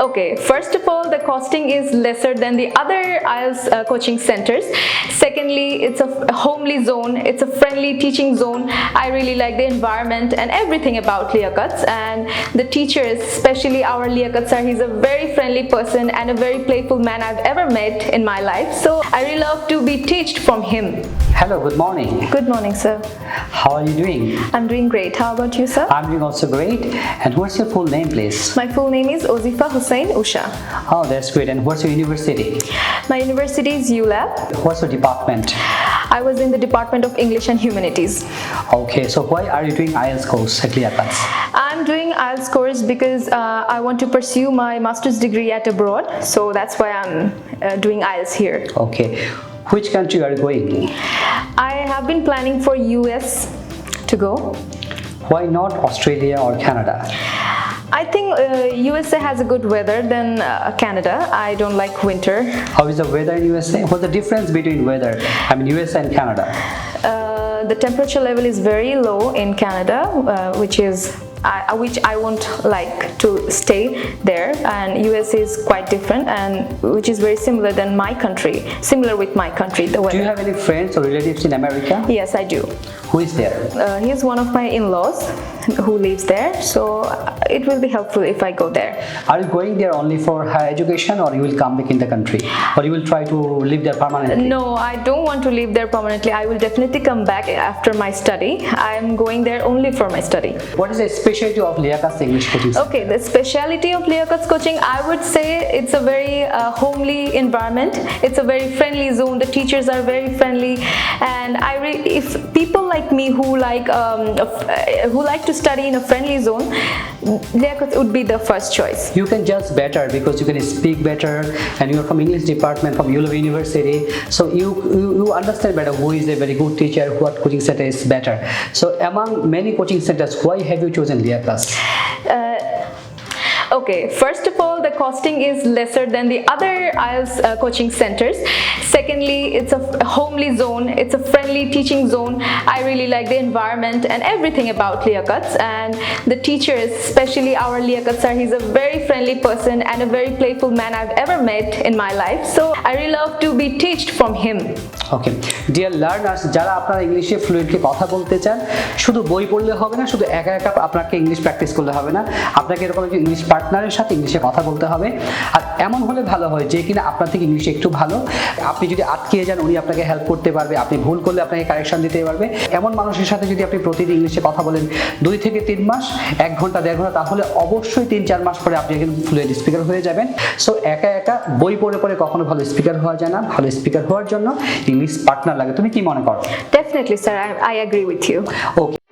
Okay, first of all, the costing is lesser than the other IELTS coaching centers. Secondly, it's a homely zone, it's a friendly teaching zone. I really like the environment and everything about Liakat, and the teachers, especially our Liakat sir, he's a very friendly person and a very playful man I've ever met in my life. So I really love to be taught from him. Hello, good morning. Good morning, sir. How are you doing? I'm doing great. How about you, sir? I'm doing also great. And what's your full name, please? My full name is Ozifa Hussain Usha. Oh, that's great. And what's your university? My university is ULab. What's your department? I was in the Department of English and Humanities. Okay, so why are you doing IELTS course at Liakat? I'm doing IELTS course because I want to pursue my master's degree at abroad. So that's why I'm doing IELTS here. Okay. Which country are you going? I have been planning for US to go. Why not Australia or Canada? I think USA has a good weather than Canada. I don't like winter. How is the weather in USA? What's the difference between weather? I mean USA and Canada. The temperature level is very low in Canada, which I won't like to stay there, and US is quite different, and which is very similar than my country, similar with my country. The weather. Do you have any friends or relatives in America? Yes, I do. Who is there? He is one of my in-laws who lives there, so it will be helpful if I go there. Are you going there only for higher education, or you will come back in the country, or you will try to live there permanently? No, I don't want to live there permanently. I will definitely come back after my study. I'm going there only for my study. What is the specialty of Liakat's English coaching? Okay, the specialty of Liakat's coaching, I would say it's a very homely environment. It's a very friendly zone. The teachers are very friendly, and if people like me who like to study in a friendly zone, Liakat would be the first choice. You can judge better because you can speak better, and you are from English department from ULab University, so you understand better who is a very good teacher, what coaching center is better. So among many coaching centers, why have you chosen Liakat? Okay, first of all, the costing is lesser than the other IELTS coaching centers. Secondly, it's a homely zone, it's a friendly teaching zone. I really like the environment and everything about Liakat, and the teachers, especially our Liakat sir, he's a very friendly person and a very playful man I've ever met in my life. So I really love to be taught from him. Okay, dear learners, যারা আপনারা ইংলিশে fluently কথা বলতে চান, শুধু বই পড়লে হবে না, শুধু একা একা আপনাকে ইংলিশ প্র্যাকটিস করলে হবে না, আপনাকে এরকম একজন ইংলিশ পার্টনারের সাথে ইংলিশে কথা বলতে হবে। আর এমন হলে ভালো হয় যে কিনা আপনার থেকে ইংলিশে একটু ভালো, আপনি যদি আটকে যান উনি আপনাকে হেল্প করতে পারবে, আপনি ভুল করলে আপনাকে কারেকশন দিতে পারবে। এমন মানুষের সাথে যদি আপনি প্রতিদিন ইংলিশে কথা বলেন 2 থেকে 3 মাস, 1 ঘন্টা 1.5 ঘন্টা, তাহলে অবশ্যই 3-4 মাস পরে আপনি একজন ফ্লুয়েন্ট স্পিকার হয়ে যাবেন। সো একা একা বই পড়ে পড়ে কখনো ভালো স্পিকার হওয়া যায় না। ভালো স্পিকার হওয়ার জন্য ইংলিশ পার্টনার লাগে। তুমি কি মনে করো? Definitely, sir. I agree with you. Okay.